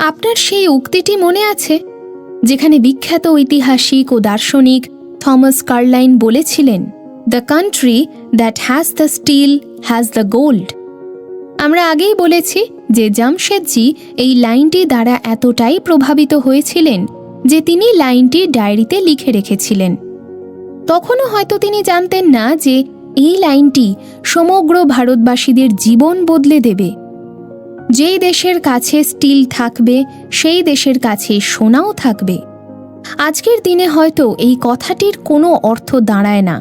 আপনার সেই উক্তিটি মনে আছে, যেখানে বিখ্যাত ঐতিহাসিক ও দার্শনিক থমাস কার্লাইন বলেছিলেন, the country that has the steel has the gold. আমরা আগেই বলেছি যে জামশেদজি এই লাইনটি দ্বারা এতটাই প্রভাবিত হয়েছিলেন যে তিনি লাইনটি ডায়েরিতে লিখে রেখেছিলেন। তখনও হয়তো তিনি জানতেন না যে এই লাইনটি সমগ্র ভারতবাসীদের জীবন বদলে দেবে। যেই দেশের কাছে স্টিল থাকবে সেই দেশের কাছে সোনাও থাকবে। আজকের দিনে হয়তো এই কথাটির কোনো অর্থ দাঁড়ায় না,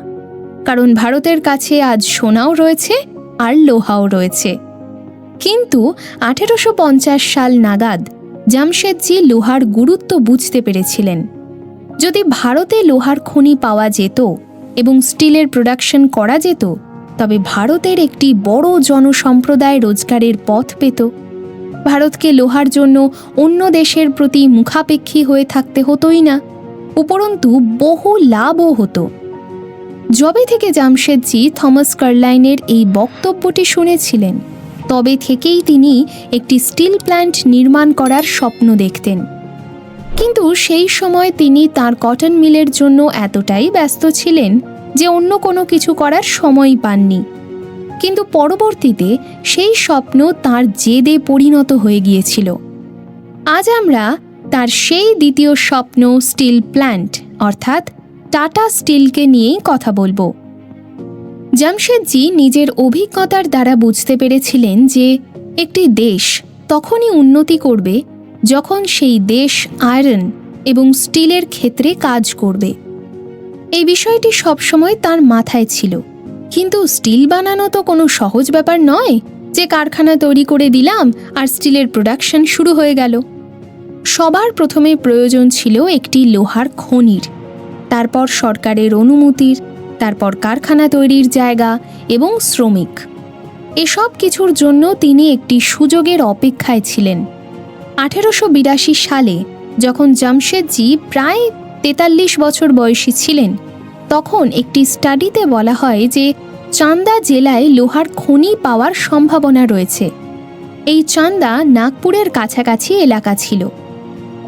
কারণ ভারতের কাছে আজ সোনাও রয়েছে আর লোহাও রয়েছে। কিন্তু 1850 সাল নাগাদ জামশেদজি লোহার গুরুত্ব বুঝতে পেরেছিলেন। যদি ভারতে লোহার খনি পাওয়া যেত এবং স্টিলের প্রোডাকশন করা যেত, তবে ভারতের একটি বড় জনসম্প্রদায় রোজগারের পথ পেত। ভারতকে লোহার জন্য অন্য দেশের প্রতি মুখাপেক্ষী হয়ে থাকতে হতোই না, উপরন্তু বহু লাভও হতো। যবে থেকে জামশেদজি থমাস কার্লাইনের এই বক্তব্যটি শুনেছিলেন, তবে থেকেই তিনি একটি স্টিল প্ল্যান্ট নির্মাণ করার স্বপ্ন দেখতেন। কিন্তু সেই সময় তিনি তার কটন মিলের জন্য এতটাই ব্যস্ত ছিলেন যে অন্য কোনো কিছু করার সময়ই পাননি। কিন্তু পরবর্তীতে সেই স্বপ্ন তার জেদে পরিণত হয়ে গিয়েছিল। আজ আমরা তার সেই দ্বিতীয় স্বপ্ন স্টিল প্ল্যান্ট অর্থাৎ টাটা স্টিলকে নিয়েই কথা বলবো। জামশেদজি নিজের অভিজ্ঞতার দ্বারা বুঝতে পেরেছিলেন যে একটি দেশ তখনই উন্নতি করবে যখন সেই দেশ আয়রন এবং স্টিলের ক্ষেত্রে কাজ করবে। এই বিষয়টি সবসময় তার মাথায় ছিল। কিন্তু স্টিল বানানো তো কোনো সহজ ব্যাপার নয় যে কারখানা তৈরি করে দিলাম আর স্টিলের প্রোডাকশন শুরু হয়ে গেল। সবার প্রথমে প্রয়োজন ছিল একটি লোহার খনির, তারপর সরকারের অনুমতির, তারপর কারখানা তৈরির জায়গা এবং শ্রমিক। এসব কিছুর জন্য তিনি একটি সুযোগের অপেক্ষায় ছিলেন। 1882 সালে যখন জামশেদজি প্রায় 43 বছর বয়সী ছিলেন, তখন একটি স্টাডিতে বলা হয় যে চান্দা জেলায় লোহার খনি পাওয়ার সম্ভাবনা রয়েছে। এই চান্দা নাগপুরের কাছাকাছি এলাকা ছিল।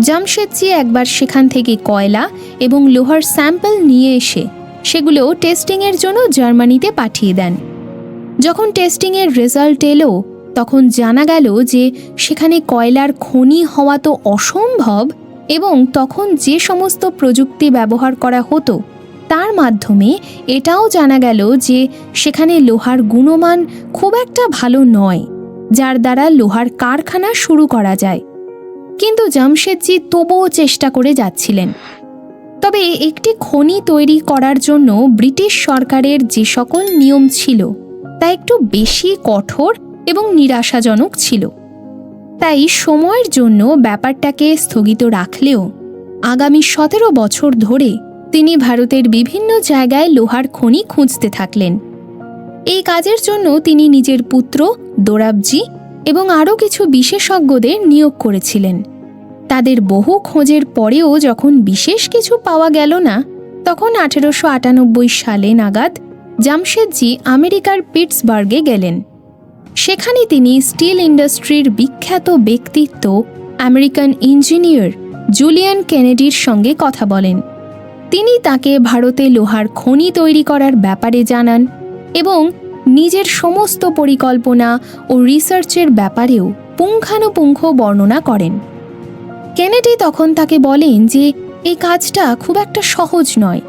জামশেদজি একবার সেখান থেকে কয়লা এবং লোহার স্যাম্পল নিয়ে এসে সেগুলো টেস্টিংয়ের জন্য জার্মানিতে পাঠিয়ে দেন। যখন টেস্টিংয়ের রেজাল্ট এলো, তখন জানা গেল যে সেখানে কয়লার খনি হওয়া তো অসম্ভব, এবং তখন যে সমস্ত প্রযুক্তি ব্যবহার করা হতো তার মাধ্যমে এটাও জানা গেল যে সেখানে লোহার গুণমান খুব একটা ভালো নয়, যার দ্বারা লোহার কারখানা শুরু করা যায়। কিন্তু জামশেদজি তবুও চেষ্টা করে যাচ্ছিলেন। তবে একটি খনি তৈরি করার জন্য ব্রিটিশ সরকারের যে সকল নিয়ম ছিল তা একটু বেশি কঠোর এবং নিরাশাজনক ছিল। তাই সময়ের জন্য ব্যাপারটাকে স্থগিত রাখলেও আগামী 17 বছর ধরে তিনি ভারতের বিভিন্ন জায়গায় লোহার খনি খুঁজতে থাকলেন। এই কাজের জন্য তিনি নিজের পুত্র দোরাবজি এবং আরও কিছু বিশেষজ্ঞদের নিয়োগ করেছিলেন। তাদের বহু খোঁজের পরেও যখন বিশেষ কিছু পাওয়া গেল না, তখন 1898 সালে নাগাদ জামশেদজি আমেরিকার পিটসবার্গে গেলেন। সেখানে তিনি স্টিল ইন্ডাস্ট্রির বিখ্যাত ব্যক্তিত্ব আমেরিকান ইঞ্জিনিয়ার জুলিয়ান কেনেডির সঙ্গে কথা বলেন। তিনি তাকে ভারতে লোহার খনি তৈরি করার ব্যাপারে জানান এবং নিজের সমস্ত পরিকল্পনা ও রিসার্চের ব্যাপারেও পুঙ্খানুপুঙ্খ বর্ণনা করেন। কেনেডি তখন তাকে বলেন যে এই কাজটা খুব একটা সহজ নয়,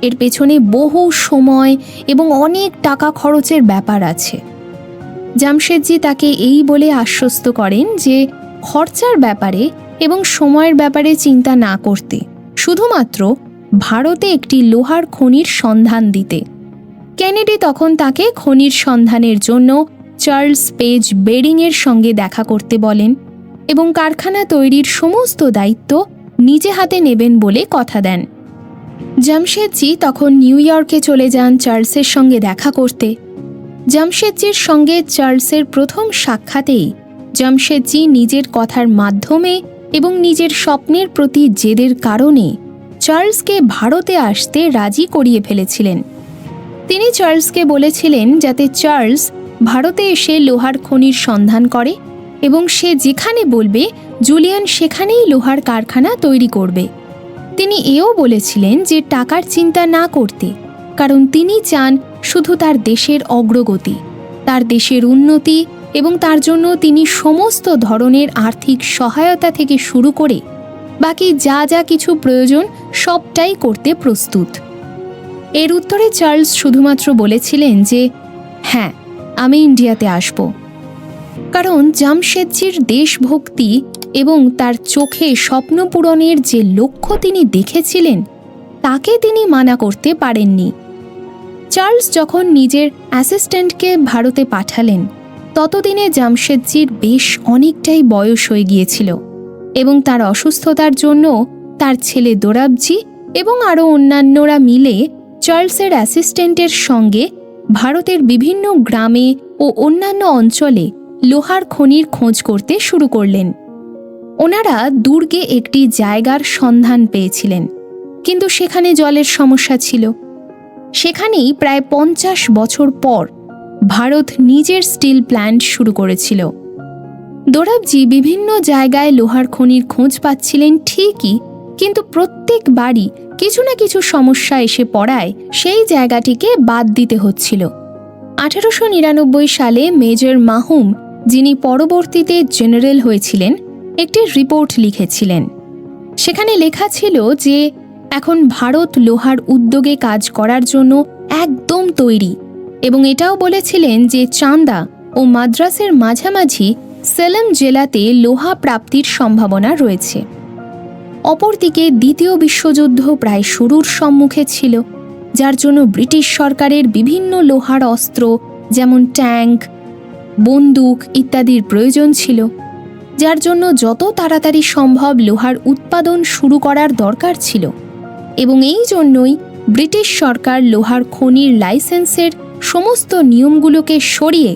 এর পেছনে বহু সময় এবং অনেক টাকা খরচের ব্যাপার আছে। জামশেদজি তাকে এই বলে আশ্বস্ত করেন যে খরচার ব্যাপারে এবং সময়ের ব্যাপারে চিন্তা না করতে, শুধুমাত্র ভারতে একটি লোহার খনির সন্ধান দিতে। কেনেডি তখন তাকে খনির সন্ধানের জন্য চার্লস পেজ বেরিংয়ের সঙ্গে দেখা করতে বলেন এবং কারখানা তৈরির সমস্ত দায়িত্ব নিজে হাতে নেবেন বলে কথা দেন। জামশেদজি তখন নিউ ইয়র্কে চলে যান চার্লসের সঙ্গে দেখা করতে। জামশেদজির সঙ্গে চার্লসের প্রথম সাক্ষাতেই জামশেদজি নিজের কথার মাধ্যমে এবং নিজের স্বপ্নের প্রতি জেদের কারণে চার্লসকে ভারতে আসতে রাজি করিয়ে ফেলেছিলেন। তিনি চার্লসকে বলেছিলেন যাতে চার্লস ভারতে এসে লোহার খনির সন্ধান করে এবং সে যেখানে বলবে জুলিয়ান সেখানেই লোহার কারখানা তৈরি করবে। তিনি এও বলেছিলেন যে টাকার চিন্তা না করতে, কারণ তিনি চান শুধু তার দেশের অগ্রগতি, তার দেশের উন্নতি, এবং তার জন্য তিনি সমস্ত ধরনের আর্থিক সহায়তা থেকে শুরু করে বাকি যা যা কিছু প্রয়োজন সবটাই করতে প্রস্তুত। এর উত্তরে চার্লস শুধুমাত্র বলেছিলেন যে হ্যাঁ, আমি ইন্ডিয়াতে আসব। কারণ জামশেদজির দেশভক্তি এবং তার চোখে স্বপ্ন পূরণের যে লক্ষ্য তিনি দেখেছিলেন তাকে তিনি মানা করতে পারেননি। চার্লস যখন নিজের অ্যাসিস্ট্যান্টকে ভারতে পাঠালেন, ততদিনে জামশেদজির বেশ অনেকটাই বয়স হয়ে গিয়েছিল এবং তার অসুস্থতার জন্য তার ছেলে দোরাবজি এবং আরও অন্যান্যরা মিলে চার্লসের অ্যাসিস্ট্যান্টের সঙ্গে ভারতের বিভিন্ন গ্রামে ও অন্যান্য অঞ্চলে লোহার খনির খোঁজ করতে শুরু করলেন। ওনারা দুর্গে একটি জায়গার সন্ধান পেয়েছিলেন, কিন্তু সেখানে জলের সমস্যা ছিল। সেখানেই প্রায় 50 বছর পর ভারত নিজের স্টিল প্ল্যান্ট শুরু করেছিল। দোরাবজি বিভিন্ন জায়গায় লোহার খনির খোঁজ পাচ্ছিলেন ঠিকই, কিন্তু প্রত্যেকবারই কিছু না কিছু সমস্যা এসে পড়ায় সেই জায়গাটিকে বাদ দিতে হচ্ছিল। 1899 সালে মেজর মাহুম, যিনি পরবর্তীতে জেনারেল হয়েছিলেন, একটি রিপোর্ট লিখেছিলেন। সেখানে লেখা ছিল যে এখন ভারত লোহার উদ্যোগে কাজ করার জন্য একদম তৈরি, এবং এটাও বলেছিলেন যে চান্দা ও মাদ্রাসের মাঝামাঝি সেলেম জেলাতে লোহা প্রাপ্তির সম্ভাবনা রয়েছে। অপরদিকে দ্বিতীয় বিশ্বযুদ্ধ প্রায় শুরুর সম্মুখে ছিল, যার জন্য ব্রিটিশ সরকারের বিভিন্ন লোহার অস্ত্র যেমন ট্যাঙ্ক, বন্দুক ইত্যাদির প্রয়োজন ছিল, যার জন্য যত তাড়াতাড়ি সম্ভব লোহার উৎপাদন শুরু করার দরকার ছিল। এবং এই জন্যই ব্রিটিশ সরকার লোহার খনির লাইসেন্সের সমস্ত নিয়মগুলোকে সরিয়ে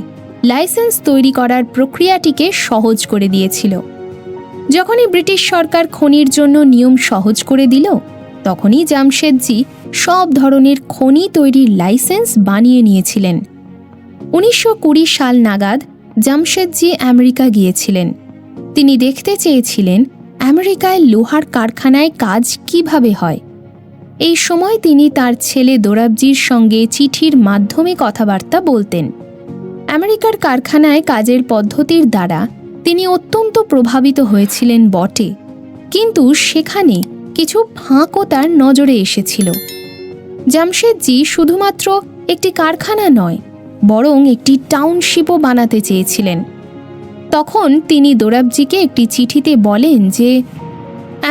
লাইসেন্স তৈরি করার প্রক্রিয়াটিকে সহজ করে দিয়েছিল। যখনই ব্রিটিশ সরকার খনির জন্য নিয়ম সহজ করে দিল, তখনই জামশেদজি সব ধরনের খনি তৈরির লাইসেন্স বানিয়ে নিয়েছিলেন। 1920 সাল নাগাদ জামশেদজি আমেরিকা গিয়েছিলেন। তিনি দেখতে চেয়েছিলেন আমেরিকায় লোহার কারখানায় কাজ কিভাবে হয়। এই সময় তিনি তার ছেলে দোরাবজির সঙ্গে চিঠির মাধ্যমে কথাবার্তা বলতেন। আমেরিকার কারখানায় কাজের পদ্ধতির দ্বারা তিনি অত্যন্ত প্রভাবিত হয়েছিলেন বটে, কিন্তু সেখানে কিছু ফাঁকও তার নজরে এসেছিল। জামশেদজি শুধুমাত্র একটি কারখানা নয়, বরং একটি টাউনশিপও বানাতে চেয়েছিলেন। তখন তিনি দোরাবজিকে একটি চিঠিতে বলেন যে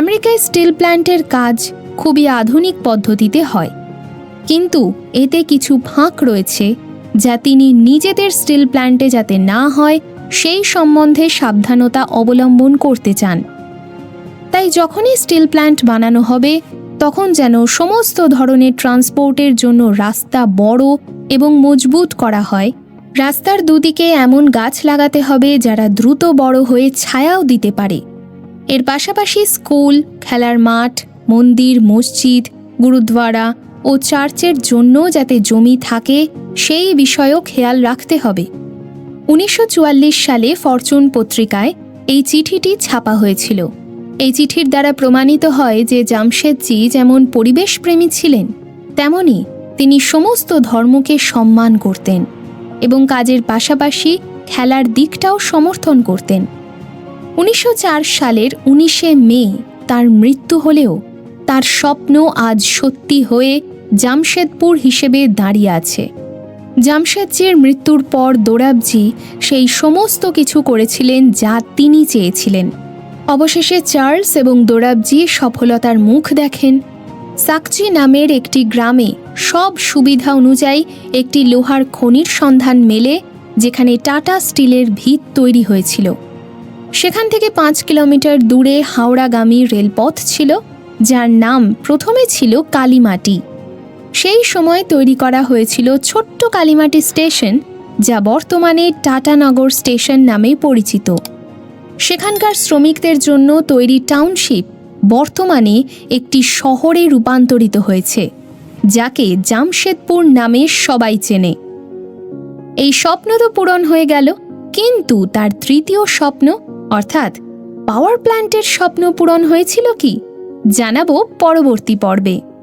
আমেরিকায় স্টিল প্ল্যান্টের কাজ খুবই আধুনিক পদ্ধতিতে হয়, কিন্তু এতে কিছু ফাঁক রয়েছে যা তিনি নিজেদের স্টিল প্ল্যান্টে যাতে না হয় সেই সম্বন্ধে সাবধানতা অবলম্বন করতে চান। তাই যখনই স্টিল প্ল্যান্ট বানানো হবে, তখন যেন সমস্ত ধরনের ট্রান্সপোর্টের জন্য রাস্তা বড় এবং মজবুত করা হয়। রাস্তার দুদিকে এমন গাছ লাগাতে হবে যারা দ্রুত বড় হয়ে ছায়াও দিতে পারে। এর পাশাপাশি স্কুল, খেলার মাঠ, মন্দির, মসজিদ, গুরুদ্বারা ও চার্চের জন্য যাতে জমি থাকে সেই বিষয়েও খেয়াল রাখতে হবে। 1944 সালে ফরচুন পত্রিকায় এই চিঠিটি ছাপা হয়েছিল। এই চিঠির দ্বারা প্রমাণিত হয় যে জামশেদজি যেমন পরিবেশপ্রেমী ছিলেন, তেমনি তিনি সমস্ত ধর্মকে সম্মান করতেন এবং কাজের পাশাপাশি খেলার দিকটাও সমর্থন করতেন। 1904 সালের 19শে মে তার মৃত্যু হলেও তার স্বপ্ন আজ সত্যি হয়ে জামশেদপুর হিসেবে দাঁড়িয়ে আছে। জামশেদজির মৃত্যুর পর দোরাবজি সেই সমস্ত কিছু করেছিলেন যা তিনি চেয়েছিলেন। অবশেষে চার্লস এবং দোরাবজি সফলতার মুখ দেখেন। সাকচি নামের একটি গ্রামে সব সুবিধা অনুযায়ী একটি লোহার খনির সন্ধান মেলে, যেখানে টাটা স্টিলের ভিত তৈরি হয়েছিল। সেখান থেকে 5 কিলোমিটার দূরে হাওড়াগামী রেলপথ ছিল, যার নাম প্রথমে ছিল কালীমাটি। সেই সময় তৈরি করা হয়েছিল ছোট্ট কালীমাটি স্টেশন, যা বর্তমানে টাটানগর স্টেশন নামে পরিচিত। সেখানকার শ্রমিকদের জন্য তৈরি টাউনশিপ বর্তমানে একটি শহরে রূপান্তরিত হয়েছে, যাকে জামশেদপুর নামে সবাই চেনে। এই স্বপ্ন তো পূরণ হয়ে গেল, কিন্তু তার তৃতীয় স্বপ্ন অর্থাৎ পাওয়ার প্ল্যান্টের স্বপ্ন পূরণ হয়েছিল কি? জানাবো পরবর্তী পর্বে।